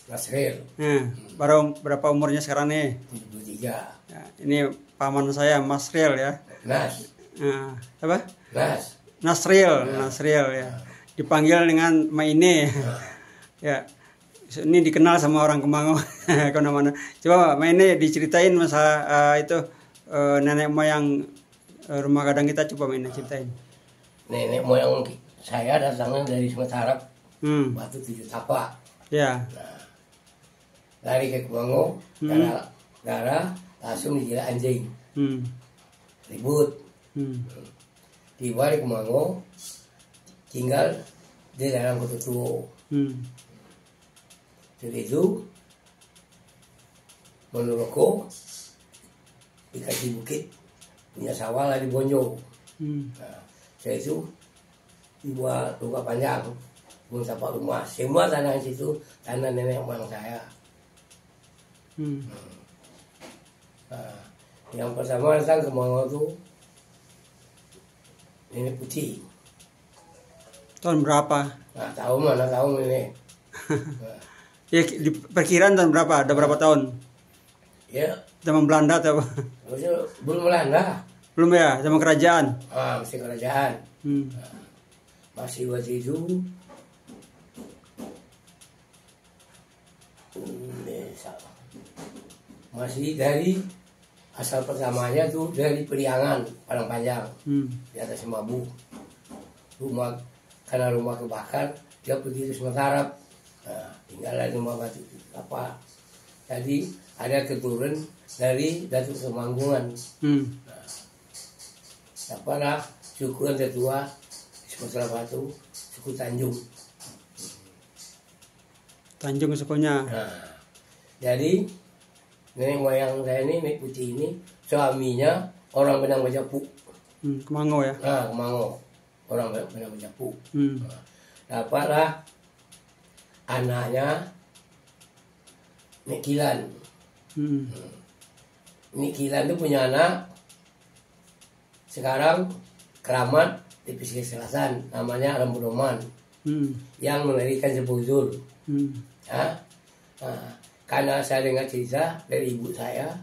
Nasril. Nah, baru berapa umurnya sekarang nih? 73. Ya, ini paman saya, Mas Ril ya. Nas. Nah, apa? Nas. Nasril ya. Dipanggil dengan Maine. Ya. Ini dikenal sama orang Kemango kemana-mana. Coba Maine diceritain masa itu nenek moyang rumah gadang kita, coba Maine ceritain. Nenek moyang saya datangnya dari Sumatera, Batu Tujuh Tapak. Ya. Nah, dari ke Kemango, gara langsung dijila anjing. Ribut. Tiba di Kemango, tinggal di dalam Kututuo. Jadi itu menurutku dikasih bukit punya sawah lah di Bonjo. Nah, saya itu dibuat luka panjang, belum tapak rumah. Semua tanah di situ tanah nenek moyang saya. Nah, yang pertama datang ke Kemango itu nenek putih. Tahun berapa? Nah, tahu mana tahu nenek. Nah, Ya, di perkiraan tahun berapa? Ada berapa tahun? ya, Zaman Belanda atau apa? belum Belanda. Belum ya, zaman kerajaan. Masih kerajaan. Masih waktu itu masih dari asal pertamanya tuh dari Periangan Padang Panjang di atas Mabu. Rumah karena rumah kebakar dia pergi ke Sumatera. Nah, tinggal di rumah Batu apa. Jadi ada keturunan dari Datuk Semanggungan. Nah, dapatlah suku yang tertua di Sumatera Batu, suku Tanjung. Tanjung sukunya. Nah, jadi nenek moyang saya ini, nenek putih ini, suaminya orang Benang Bajapu. Kemango ya. Nah, Kemango, orang Benang Bajapu. Nah, dapatlah anaknya Nek Kilan. Nek Kilan itu punya anak sekarang keramat di pesisir selatan, namanya Rambudoman, yang melahirkan Sebuzul. Ya. Nah, karena saya dengar cerita dari ibu saya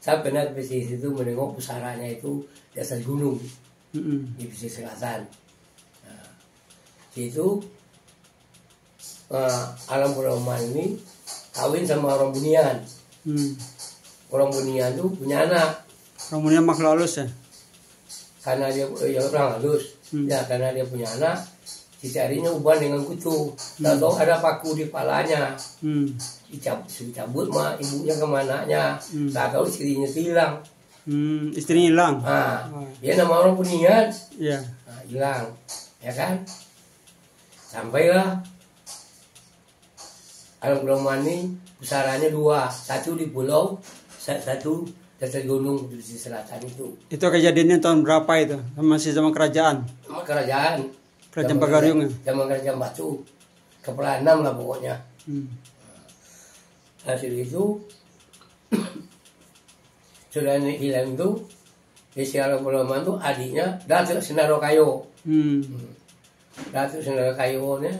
pernah di pesisir itu menengok pusaranya itu di atas gunung di pesisir selatan. Nah, situ Alam Rambudoman ini kawin sama orang Bunian. Orang Bunian itu punya anak. Orang Bunian makhluk halus ya. Karena dia orang halus, ya karena dia punya anak, dicarinya uban dengan kutu. Tahu ada paku di palanya, dicabut mah ibunya kemananya, tak tahu istrinya hilang. Istrinya hilang. Dia nama orang Bunian, Iya. hilang, ya kan? Sampailah Alam Rambudoman ini pusarannya dua, satu di pulau, satu di gunung di selatan itu. Itu kejadiannya tahun berapa itu? Masih zaman kerajaan? Sama kerajaan. Kerajaan Pagariung ya? Zaman kerajaan Batu. Kepala 6 lah pokoknya. Hasil itu sudah hilang itu di Alam Rambudoman itu adiknya Datuk Sendarokayo. Datuk Sendarokayo ini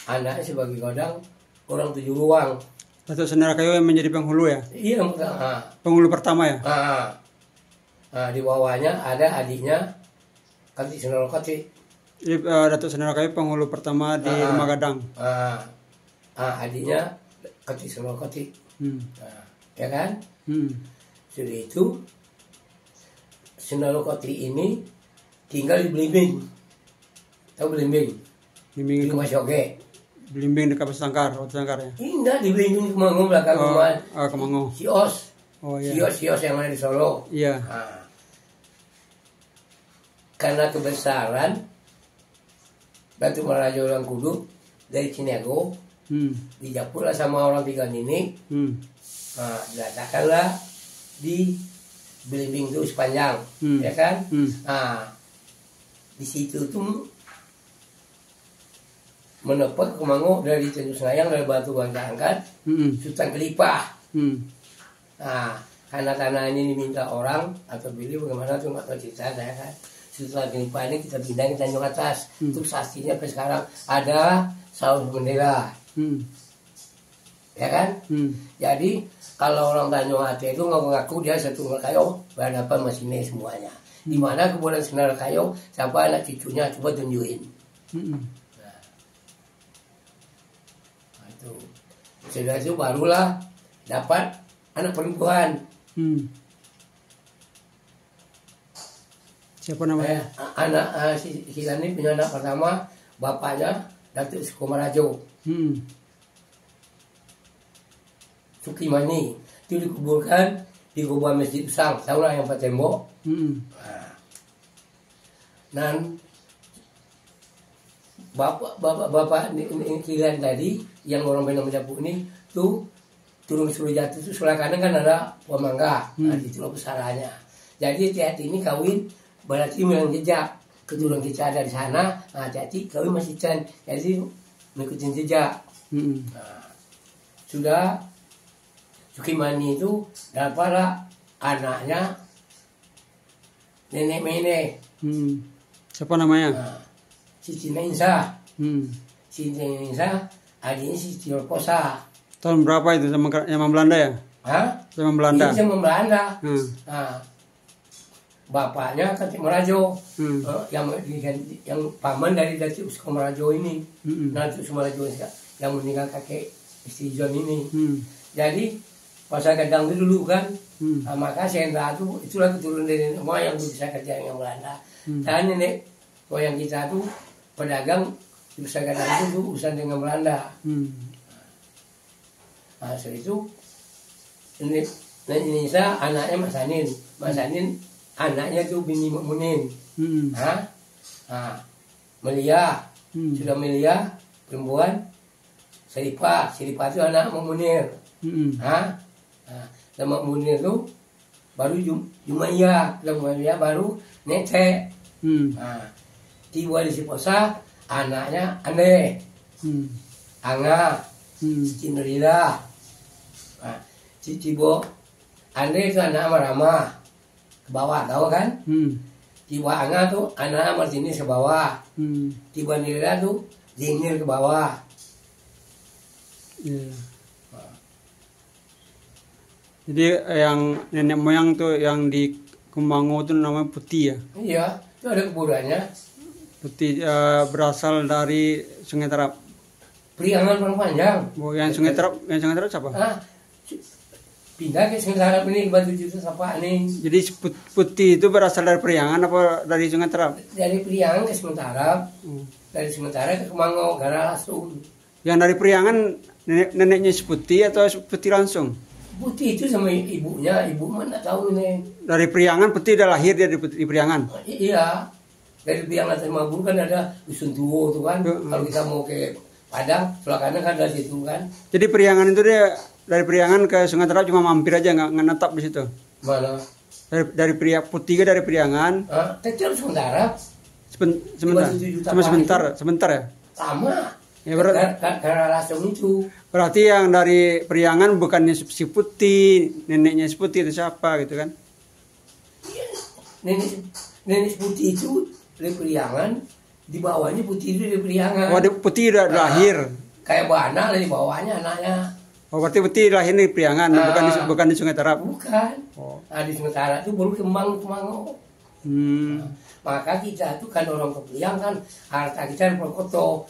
anaknya sebagai godang orang 7 ruang. Datuk Sendarokayo yang menjadi penghulu ya? Iya, penghulu pertama ya? Di bawahnya ada adiknya Kati Sendarokayo. Datuk Sendarokayo penghulu pertama di Rumah Gadang. Adiknya Kati Sendarokayo. Ya kan? Sudah itu Sendarokayo ini tinggal di Belimbing. Tahu Belimbing? Di Rumah Syoge. Belimbing dekat Sangkar, Sangkar ya? Indah di Belimbing Kemango belakang rumah. Kemango. Sios. Oh iya. Sios yang ada di Solo. Iya. Karena kebesaran Batu Maraja orang Kudu dari Ciniago, dijapurlah sama orang tiga ini. Diletakkanlah di Belimbing itu sepanjang, ya kan? Di situ tuh menepuk Kemango dari Tanjung Senayang, dari Batu Bangka Angkat, Sultan Kelipah. Nah, karena tanahnya diminta orang atau beli bagaimana tuh nggak tahu cerita saya kan. Sultan Kelipah ini kita pindah ke Tanjung Atas. Itu sastinya sampai sekarang ada saus bendera. ya kan? Jadi kalau orang Tanjung Ate itu ngaku dia satu Kayo berhadapan sama sini semuanya. Di mana kemudian Sendal Kayo siapa anak cucunya coba tunjukin. Nah, itu sudah itu barulah dapat anak perempuan. Siapa namanya? Anak si Lani punya anak pertama, bapaknya Datuk Sukomarajo. Sukimani itu dikuburkan di kuburan Masjid Usang, tahu lah yang Pak Tembok. Dan bapak ini Kilan tadi yang orang bernama Japu ini tuh turun suruh jatuh itu sebelah kanan kan ada pohon mangga, nah itulah besarnya. Jadi hati ini kawin berarti memang jejak keturunan kita ada di sana. Nah hati kawin masih can, jadi mengikuti jejak. Nah, sudah Sukimani itu dapatlah anaknya nenek Mene. Siapa namanya? Nah, Cici Nensa. Cici Nensa, adiknya Cici Orposa. Tahun berapa itu sama Belanda ya? Hah? Sama Belanda. Ini sama Belanda. Nah, bapaknya Datuk Merajo, yang paman dari Datuk Sukomarajo ini. Nah, Datuk Sukomarajo yang meninggal kakek istri John ini. Jadi pasal Gadang itu dulu kan, nah, maka Sendra itulah keturunan dari nenek moyang yang bisa kerja yang Belanda. Dan nenek moyang kita tuh pedagang di Pasar Gadang itu urusan dengan Belanda. Nah, setelah itu ini Nisa anaknya Mas Sanin anaknya tuh bini Munin. Nah, Melia sudah Melia perempuan. Seripa itu anak Munir. Dan Mak Munir itu baru Jumaya baru Nete. Tiba di Siposa anaknya Ane, Anga, Cinderila. Cibo Ane itu anak Rama ke bawah, tahu kan? Tiba Anga tuh anak Martini ke bawah. Tiba Nirila tuh Jingir ke bawah. Jadi yang nenek moyang tuh yang di Kemango tuh namanya Putih ya? Iya, itu ada kuburannya. Putih berasal dari Sungai Terap. Priangan Paling Panjang. Oh, yang Sungai Terap siapa? Pindah ke Sungai Terap ini Batu Juta siapa nih? Jadi Putih itu berasal dari Priangan apa dari Sungai Terap? Dari Priangan ke Sungai Terap. Dari Sungai Terap ke Kemango, gara langsung. Yang dari Priangan neneknya Putih atau Putih langsung? Putih itu sama ibunya, ibu mana tahu nih. Dari Priangan Putih udah lahir dia di Priangan. Iya, dari Priangan sama Mabur kan ada dusun Tuwo tuh kan. Kalau kita mau ke Padang, sebelah kanan kan dari situ kan. Jadi Priangan itu dia dari Priangan ke Sungai Terap cuma mampir aja, nggak netap di situ. Mana? Dari Putih ke dari Priangan. Kecil Sungai Terap. Sebentar ya. Sama. Ya karena langsung itu. Berarti yang dari Priangan bukannya si Putih, neneknya si Putih itu siapa gitu kan? Nenek Putih itu dari Priangan, di bawahnya Putih itu dari Priangan. Oh, Putih udah lahir. Kayak Bana lah di bawahnya anaknya. Oh, berarti Putih lahir di Priangan, bukan di Sungai Terap. Bukan. Di Sungai Terap itu baru Kemango. Maka kita itu kan orang Kepriang kan, harta kita di Prokoto.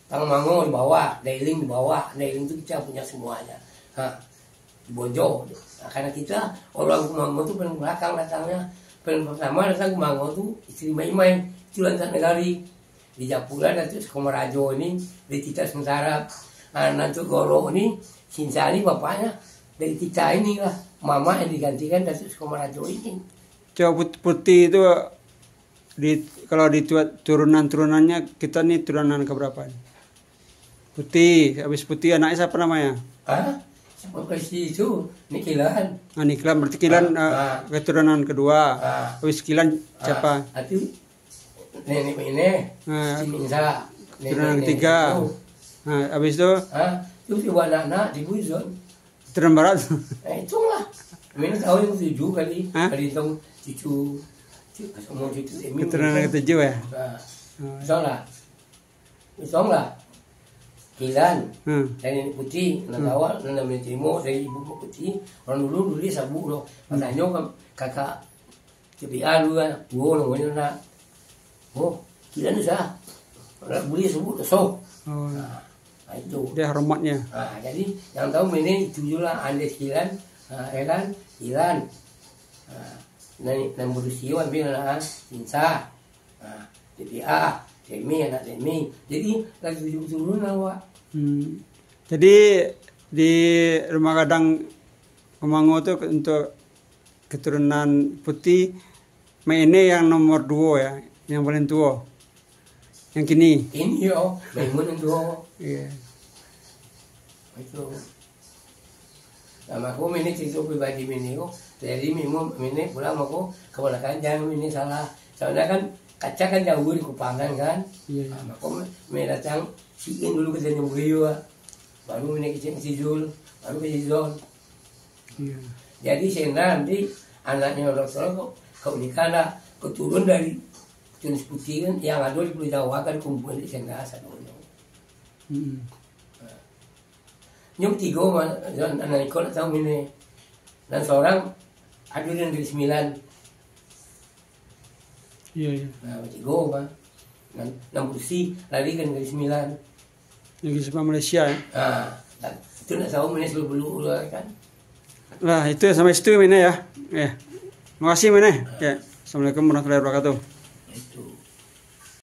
Tangmango di bawah, Dailing di bawah. Dailing itu kita punya semuanya. Di Bojo. Nah, karena kita orang Kemango itu paling belakang datangnya. Paling pertama datang Kemango itu istri Maimai. Itu lantas negari. Di Japura Datuk Sukomarajo ini dari kita sementara. Nanti Goro ini Sinsani bapaknya dari kita ini lah. Mama yang digantikan Datuk Sukomarajo ini. Coba Putih itu kalau di turunan-turunannya kita nih turunan keberapa? Putih, habis Putih anaknya siapa namanya? Siapa itu? Nikilan. Nikilan berarti Kilan keturunan kedua. Habis Kilan siapa? Itu nenek ini. Siminsa. Keturunan ketiga. Habis itu? Itu dua anak di Buizon. Keturunan barat. Itulah. Ini tahu yang 7 kali. Kali hitung cucu. Keturunan ketujuh ya? Betul lah. Kilan, dari nenek putih, awal, nenek Timo, dari ibu putih, orang dulu sabu loh, makanya kan kakak CPA lu kan, namanya nak, Kilan sah, orang beli sabu so, itu. Dia hormatnya. Jadi yang tahu ini tujulah Andes Kilan, Kilan, nomor siwan bilang Cinta, CPA. Anak Demi, jadi lagi turun awak. Jadi di rumah Gadang Kemango itu untuk keturunan putih, ini yang nomor 2 ya, yang paling tua. Yang kini. Ini yo, Maimun yang tua. Iya. Itu. Nama aku ini cerita pribadi ini kok. Jadi Maimun ini pulang aku keponakan jangan ini salah. Soalnya kan kaca kan jauh di Kupangan kan, aku datang siin dulu ke Tanjung Priok, baru ini ke Cijul, baru ke Cijol. Jadi saya nanti anaknya orang tua keunikan lah, keturun dari jenis putih kan, yang ada di Pulau Jawa kan kumpul di Senda satu. Nyum 3 anak ikut tahu ini, dan seorang ada yang dari 9. Iya. Nah, Cigo kan, 6 kursi, lari kan dari 9. Yang sama Malaysia ya. Itu nak tahu mana sebelum kan. Nah, itu sampai situ ini ya. Terima kasih ini. Ya. Assalamualaikum warahmatullahi wabarakatuh. Itu.